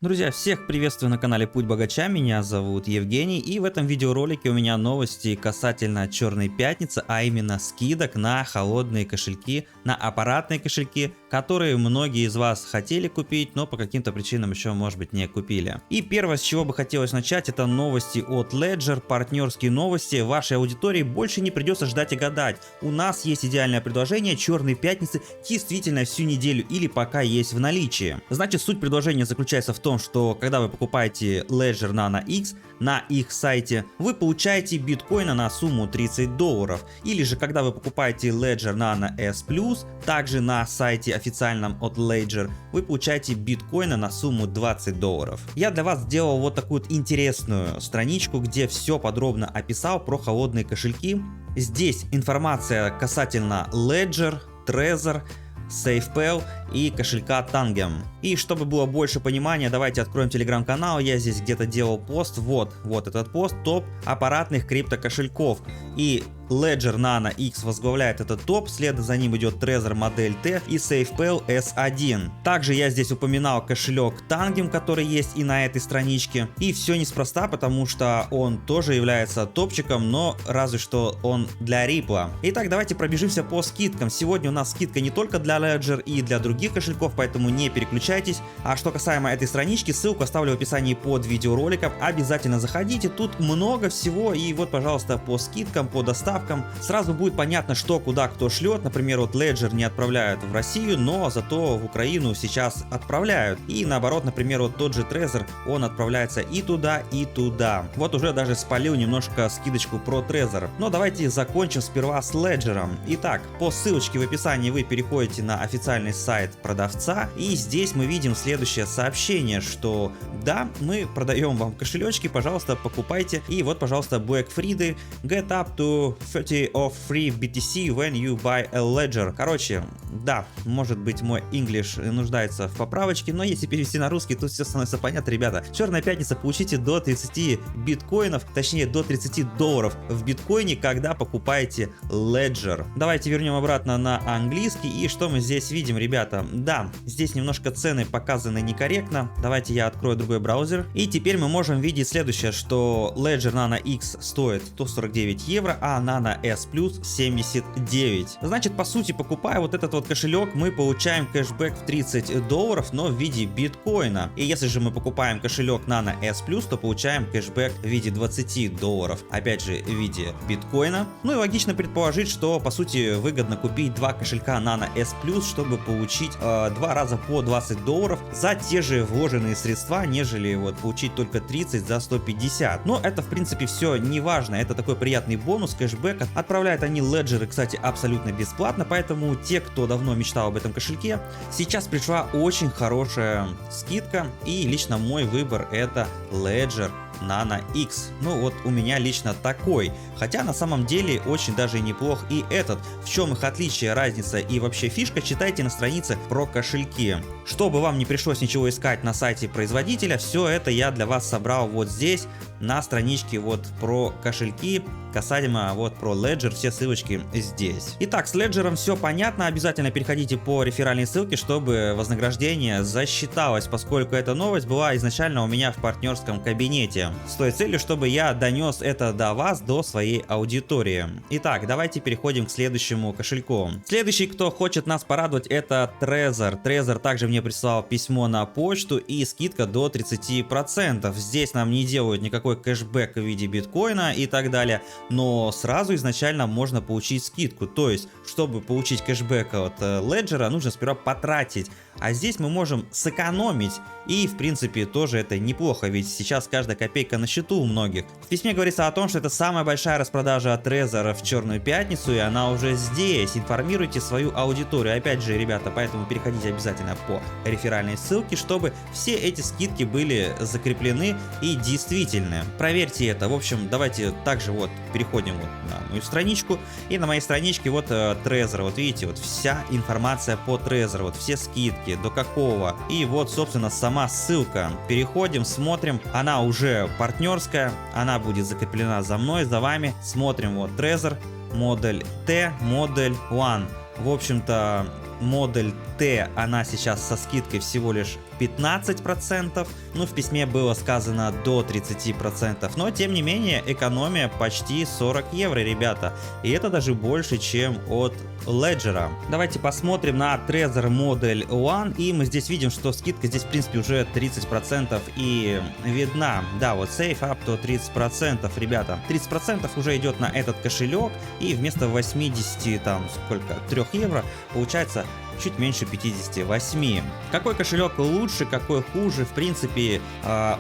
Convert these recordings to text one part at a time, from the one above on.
Друзья, всех приветствую на канале Путь Богача, меня зовут Евгений, и в этом видеоролике у меня новости касательно Черной Пятницы, а именно скидок на холодные кошельки, на аппаратные кошельки, которые многие из вас хотели купить, но по каким-то причинам еще, может быть, не купили. И первое, с чего бы хотелось начать, это новости от Ledger, партнерские новости. Вашей аудитории больше не придется ждать и гадать. У нас есть идеальное предложение Черной Пятницы действительно всю неделю или пока есть в наличии. Значит, суть предложения заключается в том, что когда вы покупаете Ledger Nano X на их сайте, вы получаете биткоина на сумму $30. Или же когда вы покупаете Ledger Nano S Plus, также на сайте официальном от Ledger, вы получаете биткоина на сумму $20. Я для вас сделал вот такую вот интересную страничку, где все подробно описал про холодные кошельки. Здесь информация касательно Ledger, Trezor, SafePal и кошелька Tangem. И чтобы было больше понимания, давайте откроем телеграм-канал. Я здесь где-то делал пост. Вот этот пост. Топ аппаратных криптокошельков. И Ledger Nano X возглавляет этот топ, следом за ним идет Trezor модель T и SafePal S1. Также я здесь упоминал кошелек Tangem, который есть и на этой страничке. И все неспроста, потому что он тоже является топчиком, но разве что он для Ripple. Итак, давайте пробежимся по скидкам. Сегодня у нас скидка не только для Ledger и для других кошельков, поэтому не переключайтесь. А что касаемо этой странички, ссылку оставлю в описании под видеороликом. Обязательно заходите, тут много всего. И вот, пожалуйста, по скидкам, по доставкам. Сразу будет понятно, что куда кто шлет. Например, вот Ledger не отправляют в Россию, но зато в Украину сейчас отправляют. И наоборот, например, вот тот же Trezor, он отправляется и туда, и туда. Вот уже даже спалил немножко скидочку про Trezor. Но давайте закончим сперва с Ledger. Итак, по ссылочке в описании вы переходите на официальный сайт продавца. И здесь мы видим следующее сообщение, что да, мы продаем вам кошелечки, пожалуйста, покупайте. И вот, пожалуйста, Black Friday, get up to 30 of free BTC when you buy a Ledger. Короче, да, может быть мой English нуждается в поправочке, но если перевести на русский, тут все становится понятно, ребята. Черная пятница, получите до 30 биткоинов, точнее до $30 в биткоине, когда покупаете Ledger. Давайте вернем обратно на английский, и что мы здесь видим, ребята? Да, здесь немножко цены показаны некорректно. Давайте я открою другой браузер. И теперь мы можем видеть следующее, что Ledger Nano X стоит 149 евро, а Nano S Plus 79. Значит, по сути, покупая вот этот вот кошелек, мы получаем кэшбэк в $30, но в виде биткоина. И если же мы покупаем кошелек Nano S Plus, то получаем кэшбэк в виде $20. Опять же, в виде биткоина. Ну и логично предположить, что по сути выгодно купить два кошелька Nano S Plus, чтобы получить два раза по $20 за те же вложенные средства, нежели вот получить только 30 за 150. Но это в принципе все не важно, это такой приятный бонус, кэшбэк. Отправляют они Ledger, кстати, абсолютно бесплатно, поэтому те, кто давно мечтал об этом кошельке, сейчас пришла очень хорошая скидка, и лично мой выбор это Ledger Nano X. Ну вот у меня лично такой. Хотя на самом деле очень даже неплох и этот. В чем их отличие, разница и вообще фишка, читайте на странице про кошельки. Чтобы вам не пришлось ничего искать на сайте производителя, все это я для вас собрал вот здесь на страничке вот про кошельки. Касаемо вот про Ledger, все ссылочки здесь. Итак, с Ledger все понятно. Обязательно переходите по реферальной ссылке, чтобы вознаграждение засчиталось, поскольку эта новость была изначально у меня в партнерском кабинете, с той целью, чтобы я донес это до вас, до своей аудитории. Итак, давайте переходим к следующему кошельку. Следующий, кто хочет нас порадовать, это Trezor. Trezor также мне прислал письмо на почту и скидка до 30%. Здесь нам не делают никакой кэшбэк в виде биткоина и так далее. Но сразу изначально можно получить скидку. То есть, чтобы получить кэшбэк от Ledger, нужно сперва потратить. А здесь мы можем сэкономить. И в принципе тоже это неплохо, ведь сейчас каждая копейка на счету у многих. В письме говорится о том, что это самая большая распродажа от Trezor в Черную Пятницу, и она уже здесь. Информируйте свою аудиторию. Опять же, ребята, поэтому переходите обязательно по реферальной ссылке, чтобы все эти скидки были закреплены и действительны. Проверьте это. В общем, давайте также вот переходим вот на мою страничку. И на моей страничке вот Trezor. Вот видите, вот вся информация по Trezor. Вот все скидки, до какого. И вот, собственно, сама ссылка. Переходим, смотрим. Она уже партнерская. Она будет закреплена за мной, за вами. Смотрим вот Trezor, модель T, модель One. В общем-то, модель T, она сейчас со скидкой всего лишь 15%, ну в письме было сказано до 30%, но тем не менее экономия почти 40 евро, ребята, и это даже больше, чем от Ledger. Давайте посмотрим на Trezor Model One, и мы здесь видим, что скидка здесь в принципе уже 30% и видна. Да, вот Save up to 30%, ребята. 30% уже идет на этот кошелек, и вместо 80, там, сколько, 3 евро, получается чуть меньше 58. Какой кошелек лучше, какой хуже? В принципе,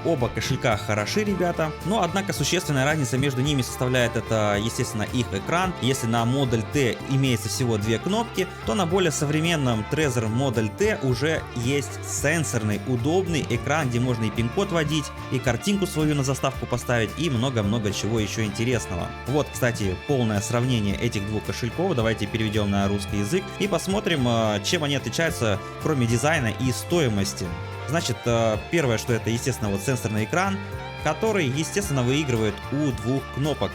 оба кошелька хороши, ребята. Но, однако, существенная разница между ними составляет это, естественно, их экран. Если на Model T имеется всего 2 кнопки, то на более современном Trezor Model T уже есть сенсорный, удобный экран, где можно и пин-код вводить, и картинку свою на заставку поставить, и много-много чего еще интересного. Вот, кстати, полное сравнение этих двух кошельков. Давайте переведем на русский язык и посмотрим, чем они отличаются, кроме дизайна и стоимости. Значит, первое, что это, естественно, вот сенсорный экран, который, естественно, выигрывает у двух кнопок.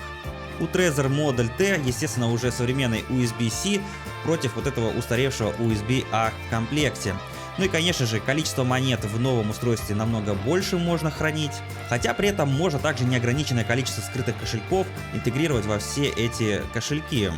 У Trezor Model T, естественно, уже современный USB-C против вот этого устаревшего USB-A в комплекте. Ну и, конечно же, количество монет в новом устройстве намного больше можно хранить, хотя при этом можно также неограниченное количество скрытых кошельков интегрировать во все эти кошельки.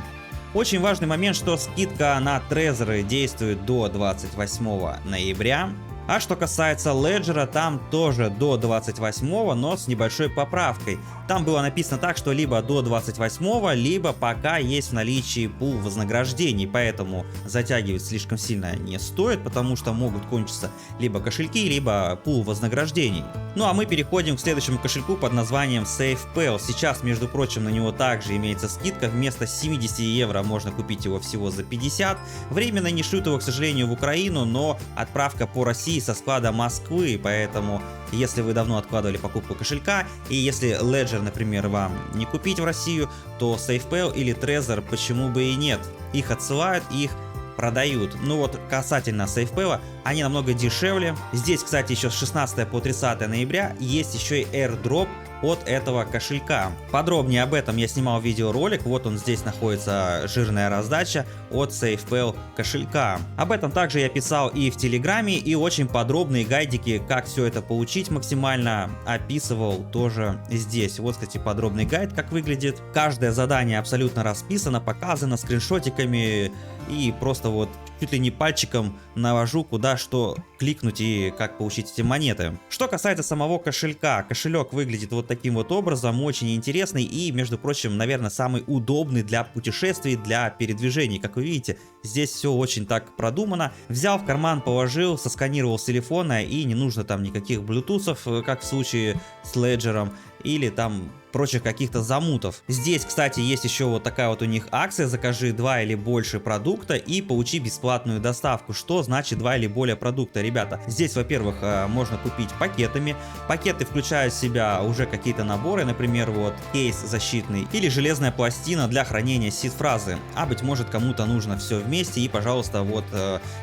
Очень важный момент, что скидка на Trezor действует до 28 ноября. А что касается Ledger, там тоже до 28, но с небольшой поправкой. Там было написано так, что либо до 28, либо пока есть в наличии пул вознаграждений, поэтому затягивать слишком сильно не стоит, потому что могут кончиться либо кошельки, либо пул вознаграждений. Ну а мы переходим к следующему кошельку под названием SafePal. Сейчас, между прочим, на него также имеется скидка, вместо 70 евро можно купить его всего за 50. Временно не шлют его, к сожалению, в Украину, но отправка по России со склада Москвы, поэтому если вы давно откладывали покупку кошелька, и если Ledger, например, вам не купить в Россию, то SafePal или Trezor почему бы и нет. Их отсылают, их продают. Ну вот касательно SafePal, они намного дешевле. Здесь, кстати, еще с 16 по 30 ноября есть еще и airdrop от этого кошелька. Подробнее об этом я снимал видеоролик, вот он здесь находится, жирная раздача от SafePal кошелька. Об этом также я писал и в Телеграме, и очень подробные гайдики, как все это получить максимально, описывал тоже здесь. Вот, кстати, подробный гайд, как выглядит. Каждое задание абсолютно расписано, показано скриншотиками, и просто вот чуть ли не пальчиком навожу, куда что кликнуть и как получить эти монеты. Что касается самого кошелька, кошелек выглядит вот таким вот образом, очень интересный и, между прочим, наверное, самый удобный для путешествий, для передвижений. Как вы видите, здесь все очень так продумано. Взял в карман, положил, сосканировал с телефона, и не нужно там никаких блютусов, как в случае с Ledger, или там прочих каких-то замутов. Здесь, кстати, есть еще вот такая вот у них акция: закажи 2 или больше продукта и получи бесплатную доставку. Что значит 2 или более продукта, ребята? Здесь, во-первых, можно купить пакетами. Пакеты включают в себя уже какие-то наборы, например, вот кейс защитный или железная пластина для хранения сид-фразы. А быть может, кому-то нужно все вместе, и, пожалуйста, вот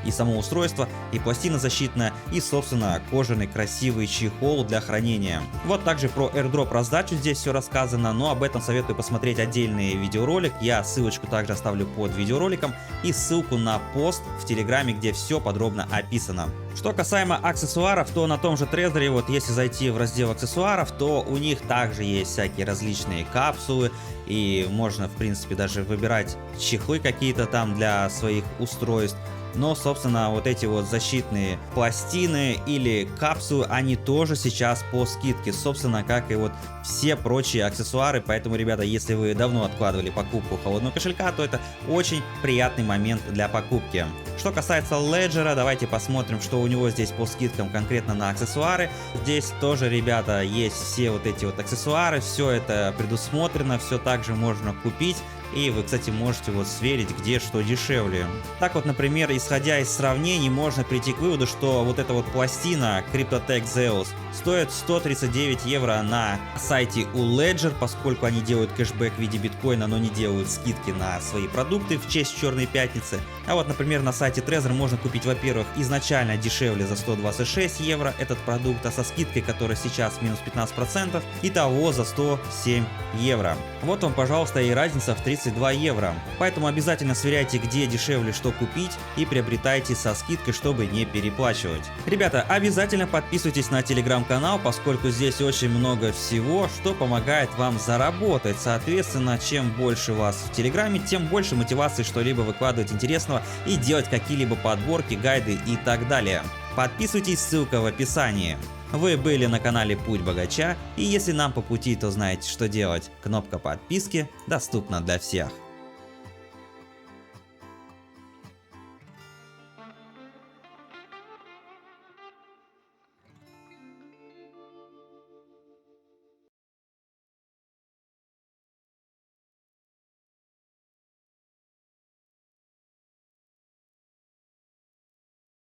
и само устройство, и пластина защитная, и, собственно, кожаный красивый чехол для хранения. Вот также про airdrop раздачу здесь все рассказано, но об этом советую посмотреть отдельный видеоролик. Я ссылочку также оставлю под видеороликом и ссылку на пост в Телеграме, где все подробно описано. Что касаемо аксессуаров, то на том же Trezor, вот если зайти в раздел аксессуаров, то у них также есть всякие различные капсулы, и можно, в принципе, даже выбирать чехлы какие-то там для своих устройств. Но, собственно, вот эти вот защитные пластины или капсулы, они тоже сейчас по скидке, собственно, как и вот все прочие аксессуары. Поэтому, ребята, если вы давно откладывали покупку холодного кошелька, то это очень приятный момент для покупки. Что касается Ledger, давайте посмотрим, что у него здесь по скидкам конкретно на аксессуары. Здесь тоже, ребята, есть все вот эти вот аксессуары, все это предусмотрено, все также можно купить. И вы, кстати, можете вот сверить, где что дешевле. Так вот, например, исходя из сравнений, можно прийти к выводу, что вот эта вот пластина Cryptotech Zeus стоит 139 евро на сайте у Ledger, поскольку они делают кэшбэк в виде биткоина, но не делают скидки на свои продукты в честь Черной Пятницы. А вот, например, на сайте Trezor можно купить, во-первых, изначально дешевле за 126 евро этот продукт, а со скидкой, которая сейчас минус 15%, итого за 107 евро. Вот вам, пожалуйста, и разница в 30 32 евро. Поэтому обязательно сверяйте, где дешевле что купить, и приобретайте со скидкой, чтобы не переплачивать. Ребята, обязательно подписывайтесь на телеграм-канал, поскольку здесь очень много всего, что помогает вам заработать. Соответственно, чем больше вас в телеграме, тем больше мотивации что-либо выкладывать интересного и делать какие-либо подборки, гайды и так далее. Подписывайтесь, ссылка в описании. Вы были на канале Путь Богача, и если нам по пути, то знаете, что делать. Кнопка подписки доступна для всех.